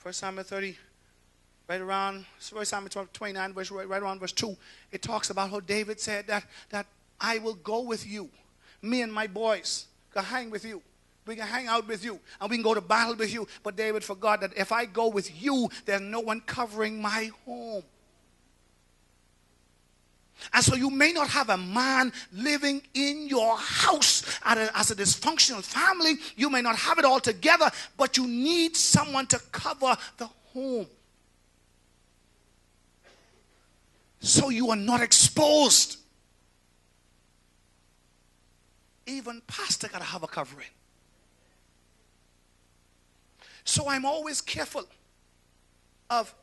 First Samuel 30, right around, First Samuel 29, right around verse 2, it talks about how David said that I will go with you. Me and my boys can hang with you. We can hang out with you, and we can go to battle with you. But David forgot that if I go with you, there's no one covering my home. And so you may not have a man living in your house as a dysfunctional family. You may not have it all together, but you need someone to cover the home. So you are not exposed. Even pastor got to have a covering. So I'm always careful of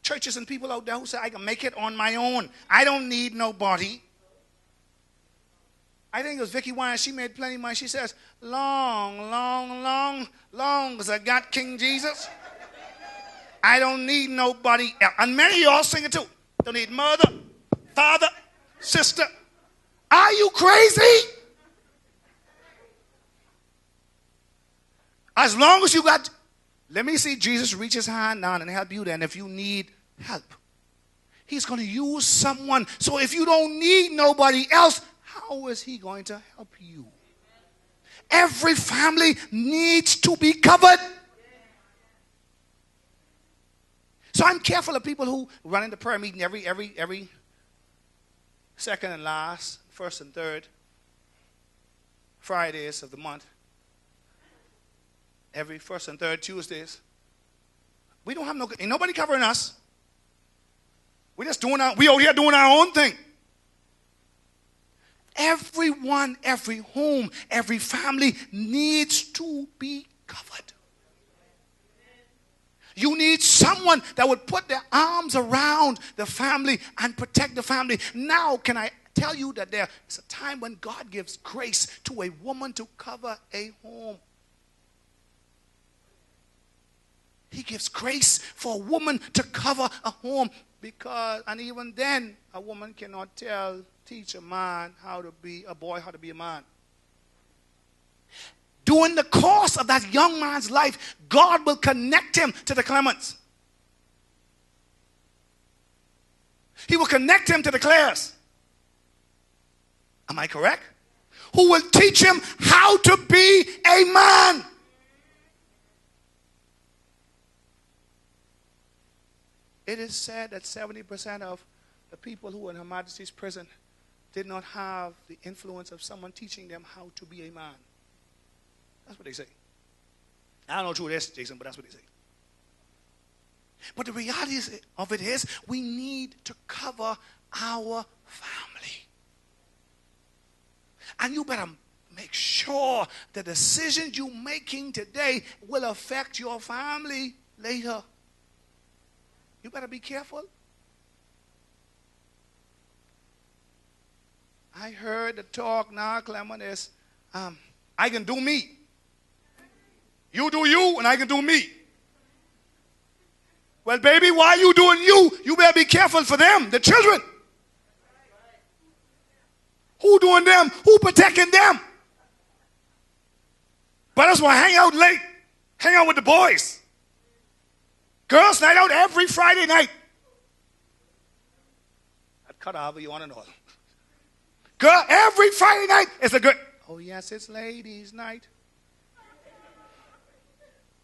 churches and people out there who say, I can make it on my own. I don't need nobody. I think it was Vicky Wine. She made plenty of money. She says, long as I got King Jesus, I don't need nobody else. And many of y'all sing it too. Don't need mother, father, sister. Are you crazy? As long as you got, let me see Jesus reach his hand down and help you then if you need help. He's going to use someone. So if you don't need nobody else, how is he going to help you? Every family needs to be covered. So I'm careful of people who run into prayer meeting every second and last, first and third Fridays of the month. Every first and third Tuesdays. We don't have ain't nobody covering us. We out here doing our own thing. Everyone, every home, every family needs to be covered. You need someone that would put their arms around the family and protect the family. Now, can I tell you that there is a time when God gives grace to a woman to cover a home? He gives grace for a woman to cover a home and even then, a woman cannot teach a man a boy how to be a man. During the course of that young man's life, God will connect him to the Clements. He will connect him to the Claires. Am I correct? Who will teach him how to be a man. It is said that 70% of the people who were in Her Majesty's prison did not have the influence of someone teaching them how to be a man. That's what they say. I don't know who it is, Jason, but that's what they say. But the reality of it is we need to cover our family. And you better make sure the decisions you're making today will affect your family later. You better be careful. I heard the talk now, Clement, is I can do me. You do you, and I can do me. Well, baby, why you doing you? You better be careful for them, the children. Who doing them? Who protecting them? But that's why I hang out late. Hang out with the boys. Girls' night out every Friday night. I'd cut however you want to know. Girl, every Friday night is a good. Oh, yes, it's ladies' night.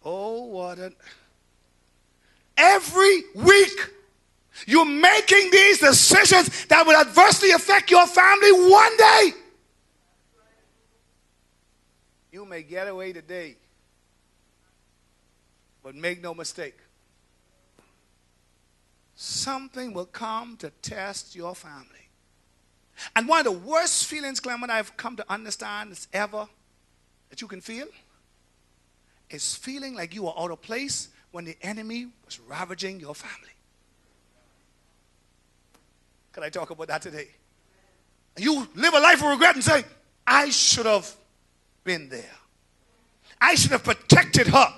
Oh, what a. Every week, you're making these decisions that will adversely affect your family one day. You may get away today, but make no mistake. Something will come to test your family. And one of the worst feelings, Clement, I've come to understand is ever that you can feel is feeling like you are out of place when the enemy was ravaging your family. Can I talk about that today? You live a life of regret and say, I should have been there. I should have protected her.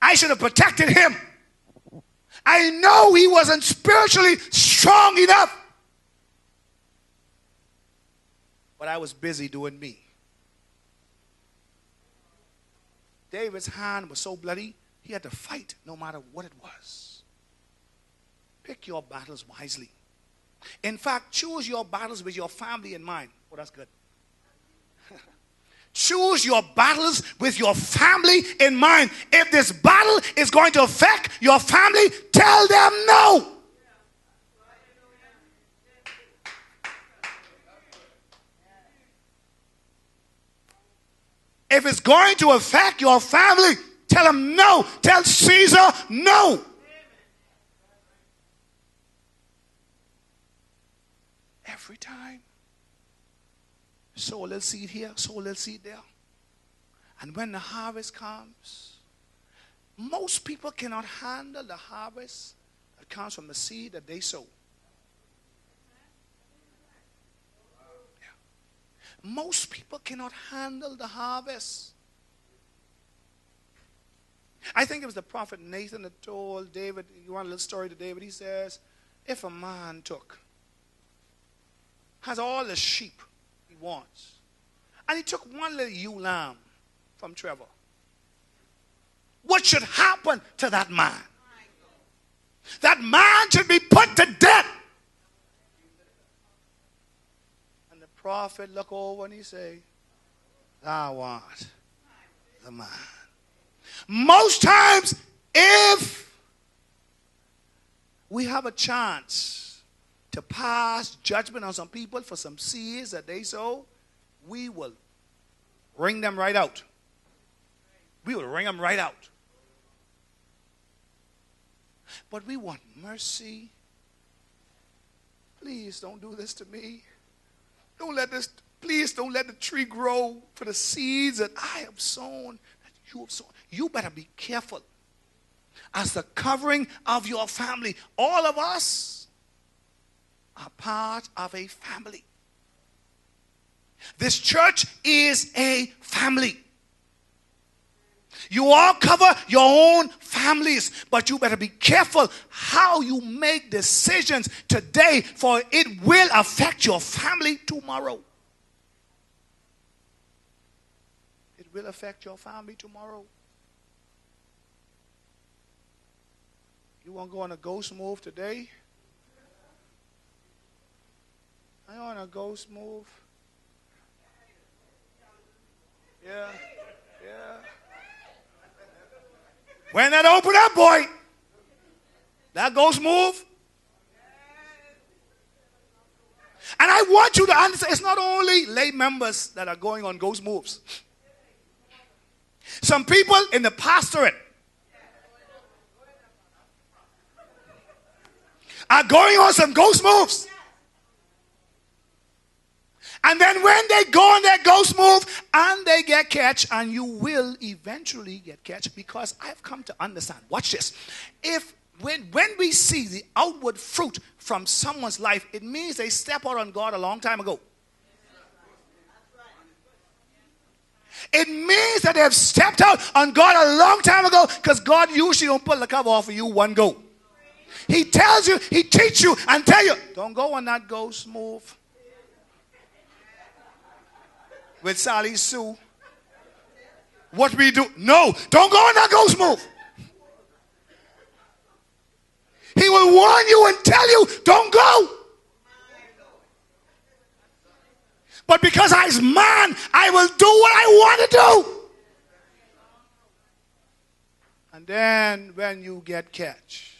I should have protected him. I know he wasn't spiritually strong enough. But I was busy doing me. David's hand was so bloody He had to fight no matter what it was. Pick your battles wisely. In fact, choose your battles with your family in mind. Oh, that's good. Choose your battles with your family in mind. If this battle is going to affect your family, tell them no. If it's going to affect your family, tell them no. Tell Caesar no. Every time. Sow a little seed here, sow a little seed there. And when the harvest comes, most people cannot handle the harvest that comes from the seed that they sow. Yeah. Most people cannot handle the harvest. I think it was the prophet Nathan that told David, you want a little story to David, he says, if a man has all the sheep he wants, and he took one little ewe lamb from Trevor, what should happen to that man? That man should be put to death. And the prophet look over and he say, thou art the man. Most times, if we have a chance to pass judgment on some people for some seeds that they sow, we will wring them right out. We will wring them right out. But we want mercy. Please don't do this to me. Please don't let the tree grow for the seeds that I have sown, that you have sown. You better be careful. As the covering of your family, all of us are part of a family. This church is a family. You all cover your own families, but you better be careful how you make decisions today, for it will affect your family tomorrow. It will affect your family tomorrow. You want to go on a ghost move today? Are you on a ghost move? Yeah. When that open up, boy, that ghost move. And I want you to understand, it's not only lay members that are going on ghost moves. Some people in the pastorate are going on some ghost moves. And then when they go on their ghost move and they get catch, and you will eventually get catch, because I've come to understand, watch this, when we see the outward fruit from someone's life, it means they step out on God a long time ago. It means that they have stepped out on God a long time ago, because God usually don't pull the cover off of you one go. He tells you, he teaches you and tell you, don't go on that ghost move with Sally Sue. What we do? No, don't go on that ghost move. He will warn you and tell you, don't go. But because I's man, I will do what I want to do. And then when you get catch,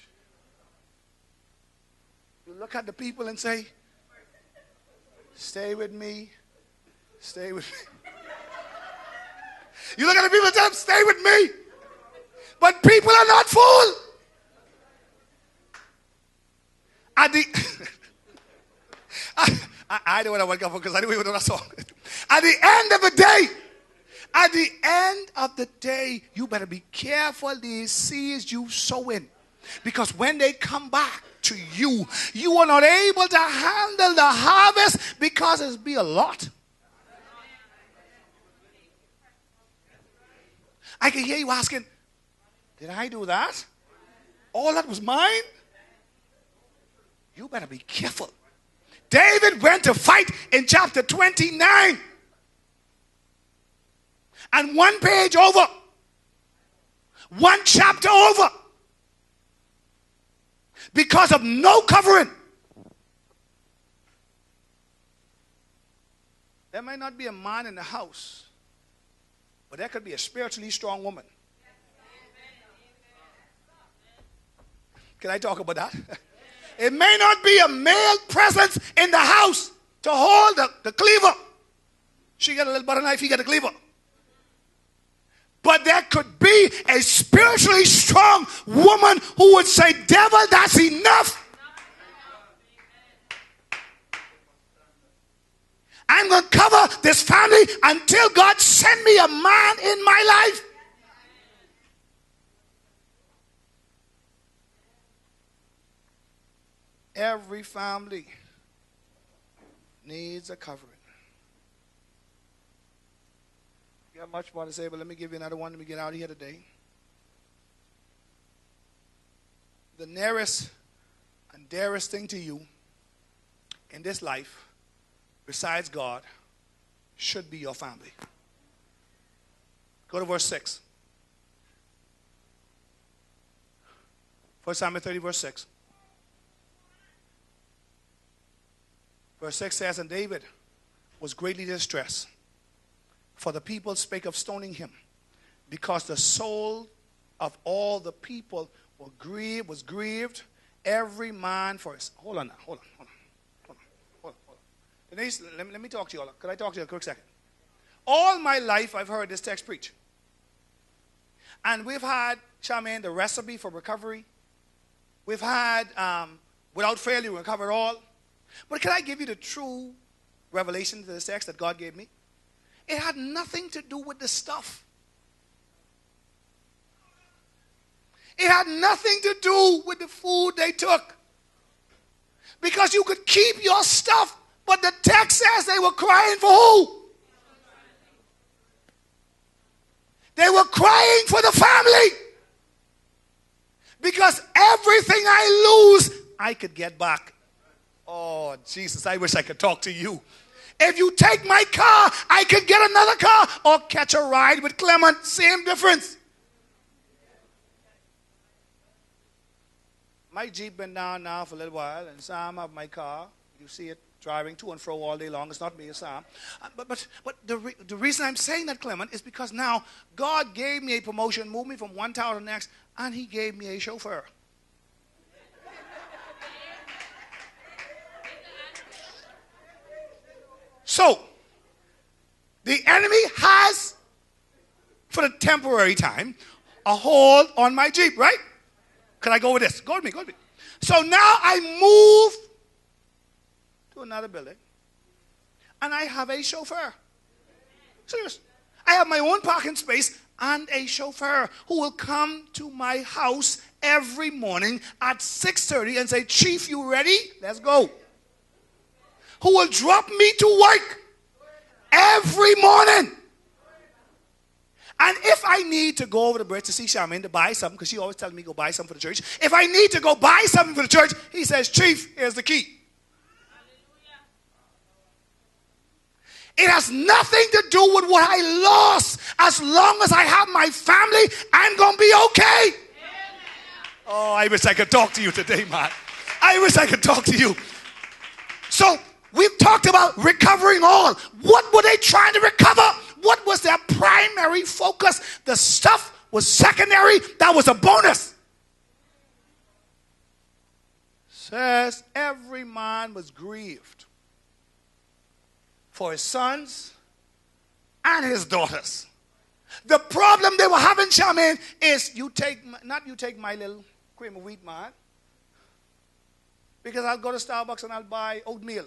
you look at the people and say, stay with me. Stay with me. You look at the people and tell them, stay with me. But people are not fool. At the I know what I want to go for, because I don't even know that song. At the end of the day, you better be careful these seeds you sow in. Because when they come back to you, you are not able to handle the harvest, because it's be a lot. I can hear you asking, did I do that? All that was mine? You better be careful. David went to fight in chapter 29. And one page over, One chapter over. Because of no covering. There might not be a man in the house, but there could be a spiritually strong woman. Can I talk about that? It may not be a male presence in the house to hold the cleaver. She got a little butter knife, he got a cleaver. But there could be a spiritually strong woman who would say, devil, that's enough. I'm going to cover this family until God send me a man in my life. Every family needs a covering. You got much more to say, but let me give you another one. Let me get out of here today. The nearest and dearest thing to you in this life, besides God, should be your family. Go to verse 6. 1 Samuel 30, verse 6. Verse 6 says, and David was greatly distressed, for the people spake of stoning him, because the soul of all the people was grieved, every man for his. Hold on. Denise, let me talk to you all. Could I talk to you a quick second? All my life I've heard this text preach. And we've had, Charmaine, the recipe for recovery. We've had, without failure, we recover all. But can I give you the true revelation to this text that God gave me? It had nothing to do with the stuff. It had nothing to do with the food they took. Because you could keep your stuff, but the text says they were crying for who? They were crying for the family. Because everything I lose, I could get back. Oh, Jesus, I wish I could talk to you. If you take my car, I could get another car or catch a ride with Clement. Same difference. My Jeep been down now for a little while, and Sam have my car. You see it driving to and fro all day long. It's not me, it's Sam. But the reason I'm saying that, Clement, is because now God gave me a promotion, moved me from one town to the next, and he gave me a chauffeur. So, the enemy has, for the temporary time, a hold on my Jeep, right? Can I go with this? Go with me. So now I move to another building, and I have a chauffeur. Serious. I have my own parking space and a chauffeur who will come to my house every morning at 6:30 and say, Chief, you ready? Let's go. Who will drop me to work every morning. And if I need to go over the bridge to see Charmaine to buy something, because she always tells me go buy something for the church. If I need to go buy something for the church, he says, Chief, here's the key. It has nothing to do with what I lost. As long as I have my family, I'm going to be okay. Oh, I wish I could talk to you today, man. I wish I could talk to you. So, we've talked about recovering all. What were they trying to recover? What was their primary focus? The stuff was secondary. That was a bonus. Says every man was grieved for his sons and his daughters. The problem they were having, Charmaine, is you take my little cream of wheat, man. Because I'll go to Starbucks and I'll buy oatmeal.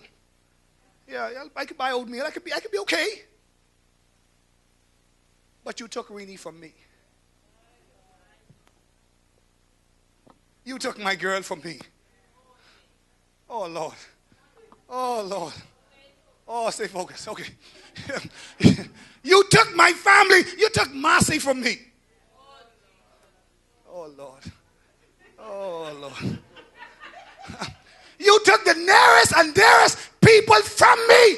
Yeah, I could buy oatmeal. I could be okay. But you took Renee from me. You took my girl from me. Oh, Lord. Oh, Lord. Oh, stay focused. Okay. You took my family. You took Marcy from me. Oh, Lord. Oh, Lord. You took the nearest and dearest people from me.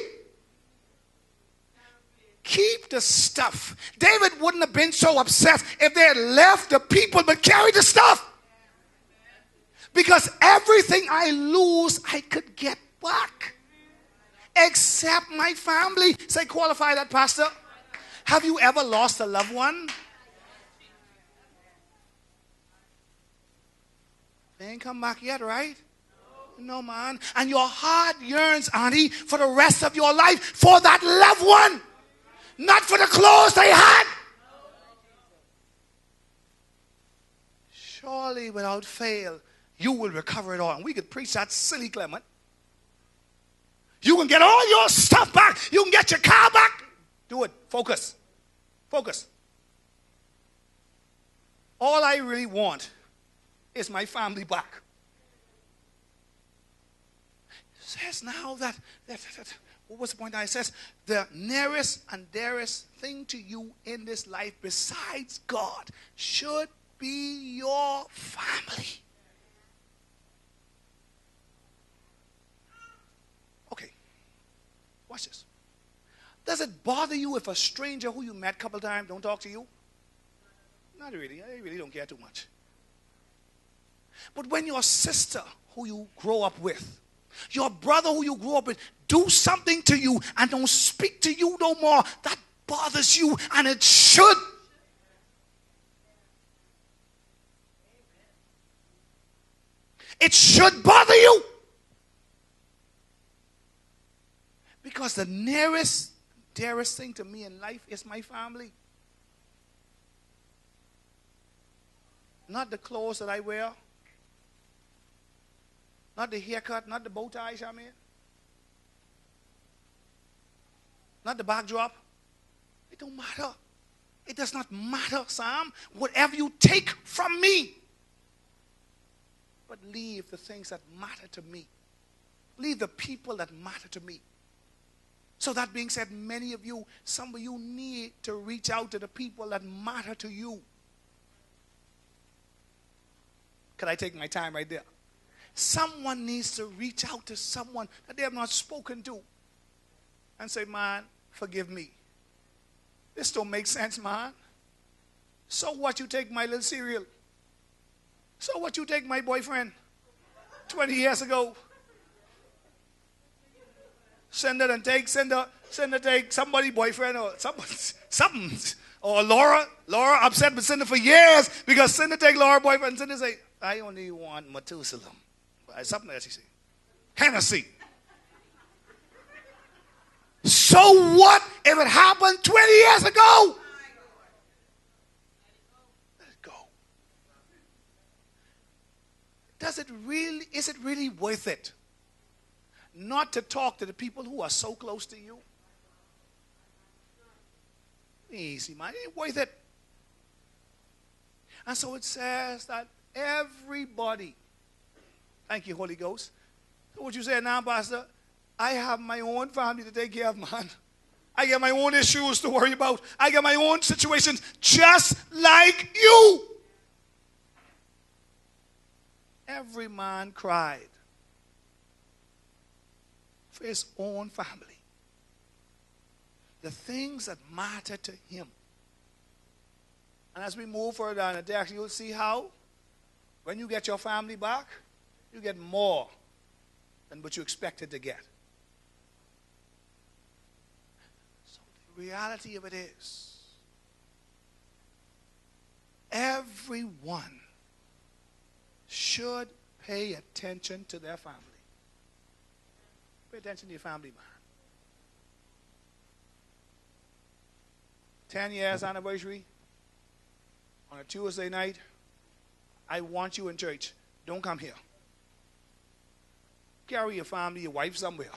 keep the stuff. David wouldn't have been so upset if they had left the people but carried the stuff. Because everything I lose, I could get back. Except my family. Say, qualify that, Pastor. Have you ever lost a loved one? They ain't come back yet, right? No, man. And your heart yearns, Auntie, for the rest of your life for that loved one. Not for the clothes they had. Surely, without fail, you will recover it all. And we could preach that silly Clement. You can get all your stuff back. You can get your car back. Do it. Focus. Focus. All I really want is my family back. It says now that what was the point? It says the nearest and dearest thing to you in this life besides God should be your family. Okay, watch this. Does it bother you if a stranger who you met a couple times don't talk to you? Not really. I really don't care too much. But when your sister who you grow up with, your brother who you grew up with, do something to you and don't speak to you no more, that bothers you, and it should. It should bother you. Because the nearest, dearest thing to me in life is my family. Not the clothes that I wear. Not the haircut, not the bow tie, Charmaine. Not the backdrop. It don't matter. It does not matter, Sam. Whatever you take from me. But leave the things that matter to me. Leave the people that matter to me. So that being said, many of you, some of you need to reach out to the people that matter to you. Can I take my time right there? Someone needs to reach out to someone that they have not spoken to and say, man, forgive me. This don't make sense, man. So what, you take my little cereal? So what, you take my boyfriend 20 years ago? Send her take somebody's boyfriend or something. Or Laura upset with Cinder for years because Cinder take Laura's boyfriend and Cinder say, I only want Methuselah. Something else he said. Hennessy. So what if it happened 20 years ago? Let it go. Is it really worth it not to talk to the people who are so close to you? Easy, man. It ain't worth it. And so it says that everybody, thank you, Holy Ghost. So what you say now, Pastor? I have my own family to take care of, man. I got my own issues to worry about. I got my own situations just like you. Every man cried for his own family. The things that matter to him. And as we move further down the text, you'll see how when you get your family back, you get more than what you expected to get. So the reality of it is, everyone should pay attention to their family. Pay attention to your family, man. 10 years anniversary on a Tuesday night. I want you in church. Don't come here. Carry your family, your wife somewhere.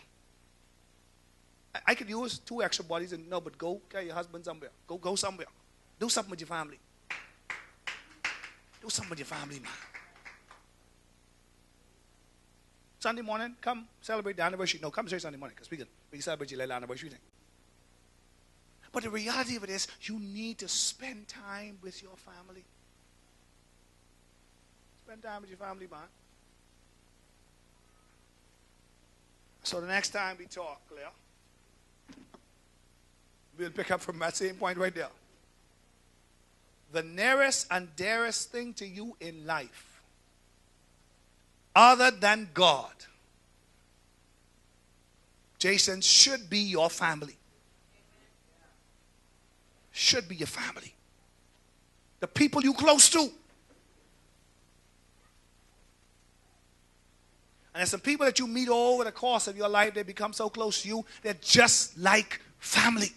I could use 2 extra bodies, and no, but go carry your husband somewhere. Go somewhere. Do something with your family. Do something with your family, man. Sunday morning, come celebrate the anniversary. No, come church Sunday morning because we can celebrate your little anniversary thing. But the reality of it is, you need to spend time with your family. Spend time with your family, man. So the next time we talk, Claire, We'll pick up from that same point right there. The nearest and dearest thing to you in life, other than God, Jason, should be your family. Should be your family. The people you close to. And there's some people that you meet all over the course of your life, they become so close to you, they're just like family.